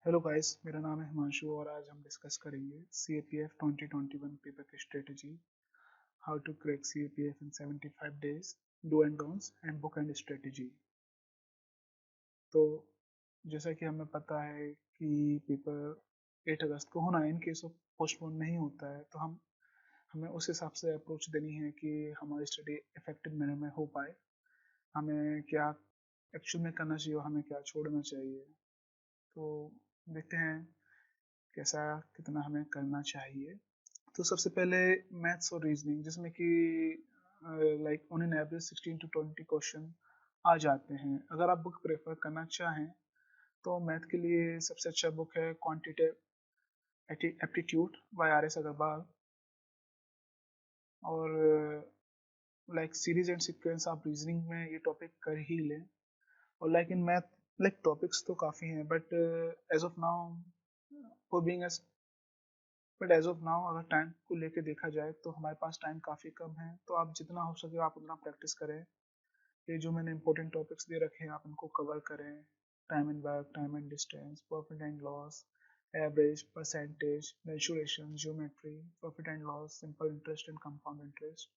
Hello guys, मेरा नाम है हिमांशु और आज हम डिस्कस करेंगे CAPF 2021 पेपर की strategy, how to crack CAPF in 75 days, do and don'ts and book and strategy. तो जैसा कि हमें पता है कि पेपर 8 अगस्त को होना है। इन केस ऑफ पोस्टपोन नहीं होता है तो हम हमें उस हिसाब से अप्रोच देनी है कि हमारी स्टडी इफेक्टिव मैनर में हो पाए। हमें क्या एक्चुअल में करना चाहिए और हमें क्या छोड़ना चाहिए। तो देखते हैं कैसा कितना हमें करना चाहिए। तो सबसे पहले मैथ्स और रीजनिंग, जिसमें कि like on an average 16 to 20 question आ जाते हैं। अगर आप बुक प्रेफर करना चाहें तो मैथ के लिए सबसे अच्छा बुक है quantitative aptitude by RS Agarwal. और लाइक सीरीज एंड सीक्वेंस आप रीजनिंग में ये टॉपिक कर ही लें। और like in math like topics तो काफ़ी हैं but as of now for being but as of now अगर टाइम को लेके देखा जाए तो हमारे पास टाइम काफ़ी कम है। तो आप जितना हो सके आप उतना प्रैक्टिस करें। ये जो मैंने इंपॉर्टेंट टॉपिक्स दे रखे हैं आप इनको कवर करें। Time and work, time and distance, profit and loss, average, percentage, mensuration, geometry, profit and loss, simple interest and compound interest.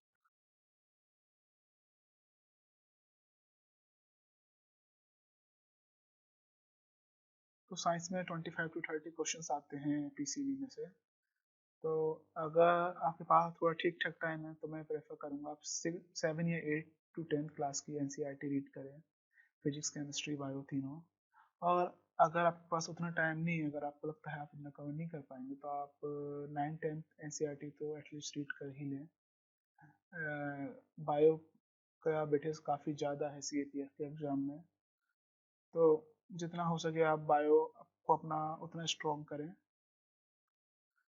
तो साइंस में 25 to 30 क्वेश्चन आते हैं PCB में से। तो अगर आपके पास थोड़ा ठीक ठाक टाइम है तो मैं प्रेफर करूँगा आप 7 या 8 to 10 क्लास की NCERT रीड करें, फिजिक्स, केमिस्ट्री, बायो तीनों। और अगर आपके पास उतना टाइम नहीं है, अगर आपको लगता है आप इतना कवर नहीं कर पाएंगे तो आप 9th 10th NCERT तो एटलीस्ट रीड कर ही लें। बायो का वेटेज काफ़ी ज़्यादा है CAPF के एग्ज़ाम में। तो जितना हो सके आप बायो को अपना उतना स्ट्रॉन्ग करें,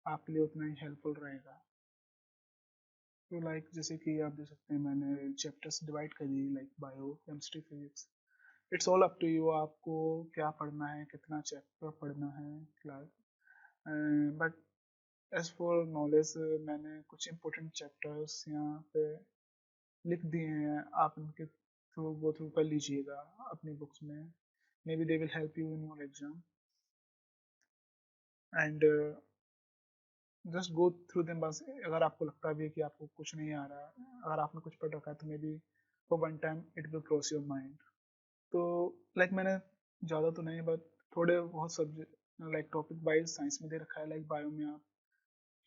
आपके लिए उतना ही हेल्पफुल रहेगा। तो लाइक जैसे कि आप देख सकते हैं मैंने चैप्टर्स डिवाइड कर दिए like bio, chemistry, physics. It's all up to you, आपको क्या पढ़ना है, कितना चैप्टर पढ़ना है class. But as for knowledge मैंने कुछ इंपॉर्टेंट चैप्टर्स यहाँ पे लिख दिए हैं, आप इनके थ्रू गो थ्रू कर लीजिएगा अपनी बुक्स में। May be they will help you in your exam and just go through them. बस अगर आपको लगता भी है कि आपको कुछ नहीं आ रहा है, अगर आपने कुछ पढ़ रखा है तो may be for one time it will cross your mind. तो लाइक मैंने ज़्यादा तो नहीं बट थोड़े बहुत subject like topic wise science में दे रखा है। लाइक बायो में आप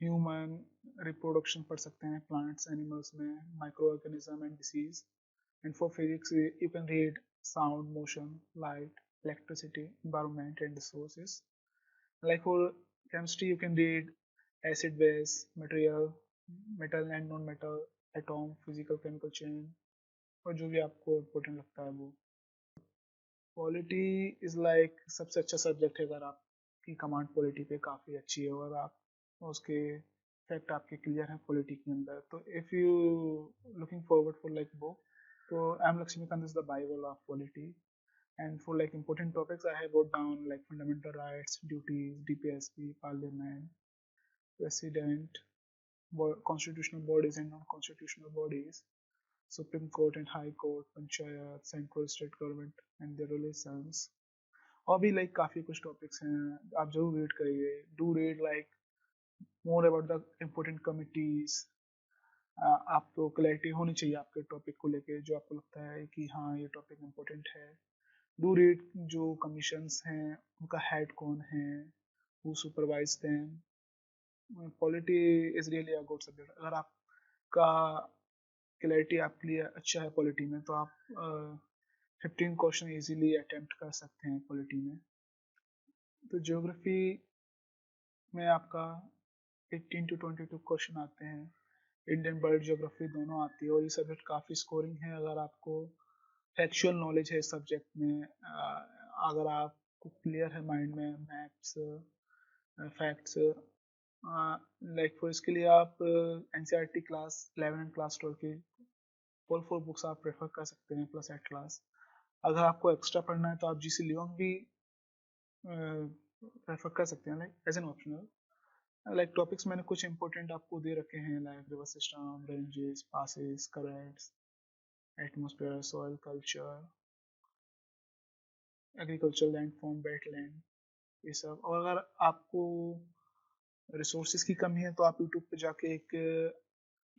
ह्यूमन रिप्रोडक्शन पढ़ सकते हैं, प्लांट्स एनिमल्स में micro organism and disease. And for physics you can read sound, motion, light, electricity, environment and resources. Like for chemistry you can read acid, base, material, metal and non-metal, atom, physical, chemical chain, और जो भी आपको important लगता है वो। Polity is like सबसे अच्छा subject है अगर आपकी कमांड पॉलिटी पे काफ़ी अच्छी है और आप उसके फैक्ट आपके क्लियर हैं पॉलिटी के अंदर। तो if you looking forward for like book, तो M Laxmikanth is the bible of polity. And for like important topics, I have wrote down like fundamental rights, duties, DPSP, parliament, president, constitutional bodies and non-constitutional bodies, Supreme Court and High Court, Panchayat, Central State Government and their relations। और भी like काफ़ी कुछ topics हैं, आप जरूर read करिए। Do read like more about the important committees. आपको clarity होनी चाहिए आपके टॉपिक को लेके, जो आपको लगता है कि हाँ ये टॉपिक इम्पोर्टेंट है। डू रीड जो कमीशंस हैं उनका हेड कौन है, who supervise them. Polity is really a good subject. अगर आपका क्लैरिटी आपके लिए अच्छा है पॉलिटी में तो आप 15 क्वेश्चन इजीली अटेम्प्ट कर सकते हैं पॉलिटी में। तो ज्योग्राफी में आपका 18 to 22 क्वेश्चन आते हैं, इंडियन वर्ल्ड ज्योग्राफी दोनों आती है और ये सब्जेक्ट काफ़ी स्कोरिंग है। अगर आपको फैक्चुअल नॉलेज है इस सब्जेक्ट में, अगर आपको क्लियर है माइंड में मैथ्स, फैक्ट्स, लाइक फॉर इसके लिए आप NCERT क्लास 11 एंड क्लास 12 की ऑल 4 बुक्स आप प्रेफर कर सकते हैं प्लस एट क्लास। अगर आपको एक्स्ट्रा पढ़ना है तो आप GC लियोंग भी प्रेफर कर सकते हैं like as an optional. Like topics मैंने कुछ इंपॉर्टेंट आपको दे रखे हैं like river system, ranges, passes, currents, atmosphere, soil culture, agriculture, land form, wetland. ये सब। और अगर आपको रिसोर्सेज की कमी है तो आप यूट्यूब पे जाके एक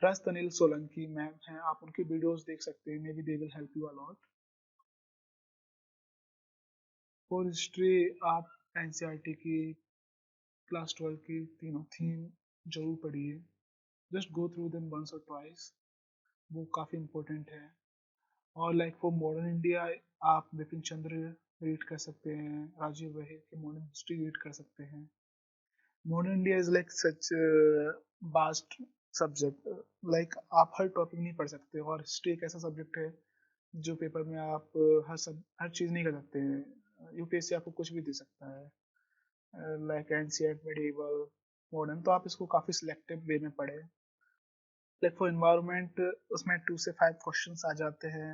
रस तनिल सोलंकी मैम हैं, आप उनकी वीडियोस देख सकते हैं, maybe they will help you a lot. For history आप एनसीईआरटी की क्लास 12 की तीनों थीम जरूर पढ़िए, just go through them once और ट्वाइस, वो काफ़ी इम्पोर्टेंट है। और लाइक फॉर मॉडर्न इंडिया आप बिपिन चंद्र रीड कर सकते हैं, राजीव वहीर की मॉडर्न हिस्ट्री रीड कर सकते हैं। Modern India is like such vast subject, like आप हर टॉपिक नहीं पढ़ सकते, और हिस्ट्री एक ऐसा सब्जेक्ट है जो पेपर में आप हर चीज़ नहीं कर सकते हैं। यूपीएससी आपको कुछ भी दे सकता है, लाइक एंशिएंट, मिडिवल, मॉडर्न, तो आप इसको काफ़ी सिलेक्टिव वे में पढ़े। लाइक फॉर एनवायरनमेंट उसमें 2 से 5 क्वेश्चंस आ जाते हैं।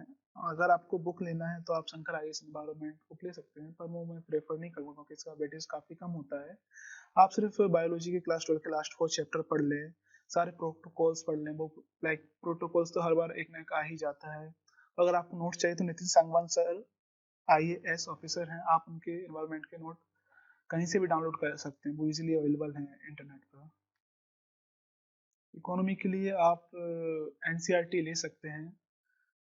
अगर आपको बुक लेना है तो आप शंकर आईएएस एनवायरनमेंट बुक ले सकते हैं, पर वो मैं प्रेफर नहीं करूँगा क्योंकि इसका वेटेज काफ़ी कम होता है। आप सिर्फ बायोलॉजी के क्लास 12 के लास्ट 4 चैप्टर पढ़ लें, सारे प्रोटोकॉल्स पढ़ लें, वो लाइक प्रोटोकॉल्स तो हर बार एक ना एक आ ही जाता है। अगर आपको नोट्स चाहिए तो Nitin Sangwan sir IAS officer हैं, आप उनके एनवायरनमेंट के नोट कहीं से भी डाउनलोड कर सकते हैं, वो इजीली अवेलेबल हैं इंटरनेट पर। इकोनॉमी के लिए आप एनसीईआरटी ले सकते हैं।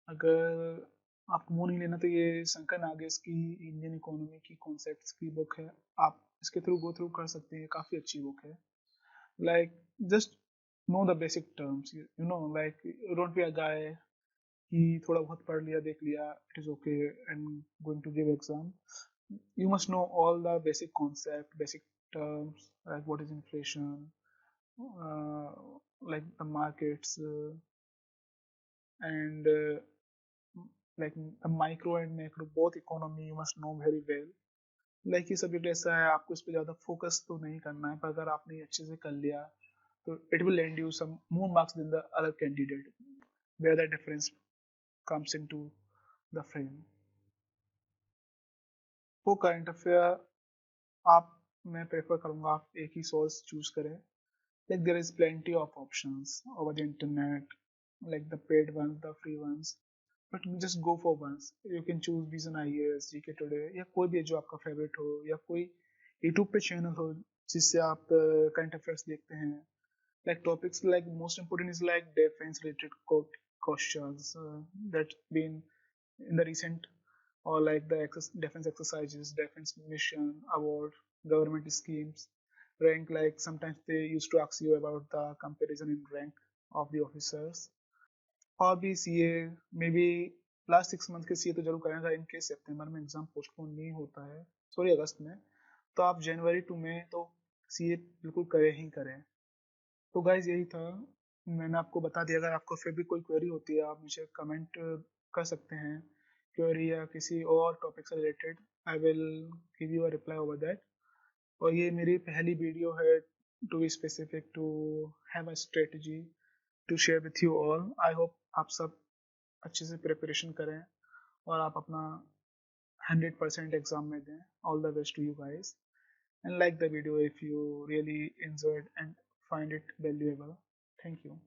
अगर आपको वो नहीं लेना तो ये शंकर नागेश की इंडियन इकोनॉमी की कॉन्सेप्ट्स की बुक है, आप इसके थ्रू गो थ्रू कर सकते हैं, काफ़ी अच्छी बुक है। Like just know the basic terms, you know, like don't be a guy कि थोड़ा बहुत पढ़ लिया देख लिया it is okay and going to give exam. You must know all the basic concept, basic terms, like what is inflation, like the markets, and like the micro and macro both economy you must know very well। like ये subject ऐसा है आपको इस पे ज़्यादा focus तो नहीं करना है, पर अगर आपने ये अच्छे से कर लिया तो it will land you some more marks than the other candidate where the difference comes into the frame. वो करंट अफेयर आप, मैं प्रेफर करूंगा आप एक ही सोर्स चूज करें। like there is plenty of options over the internet, like the paid ones, the free ones, but just go for once। you can choose Vision IAS, GK Today, या कोई भी जो आपका फेवरेट हो, या कोई YouTube पे चैनल हो जिससे आप करंट अफेयर्स देखते हैं। like topics like most important is like defense related questions that been in the recent, or like the defense exercises, defense mission award, government schemes, rank, like sometimes they used to ask you about the comparison in rank of the officers। और भी CA may be last 6 month के CA तो जरूर करेंगे, अगर in case सितंबर में exam postpone नहीं होता है, सॉरी अगस्त में, तो आप जनवरी टू में तो सीए बिल्कुल करें ही करें। तो गाइज यही था, मैंने आपको बता दिया। अगर आपको फिर भी कोई क्वेरी होती है आप मुझे कमेंट कर सकते हैं, क्वेरी या किसी और टॉपिक से related, I will give you a reply over that. और ये मेरी पहली वीडियो है to be specific to have a strategy to share with you all. I hope आप सब अच्छे से प्रिपरेशन करें और आप अपना 100% एग्जाम में दें। All the best to you guys, and like the video if you really enjoyed and find it valuable। Thank you।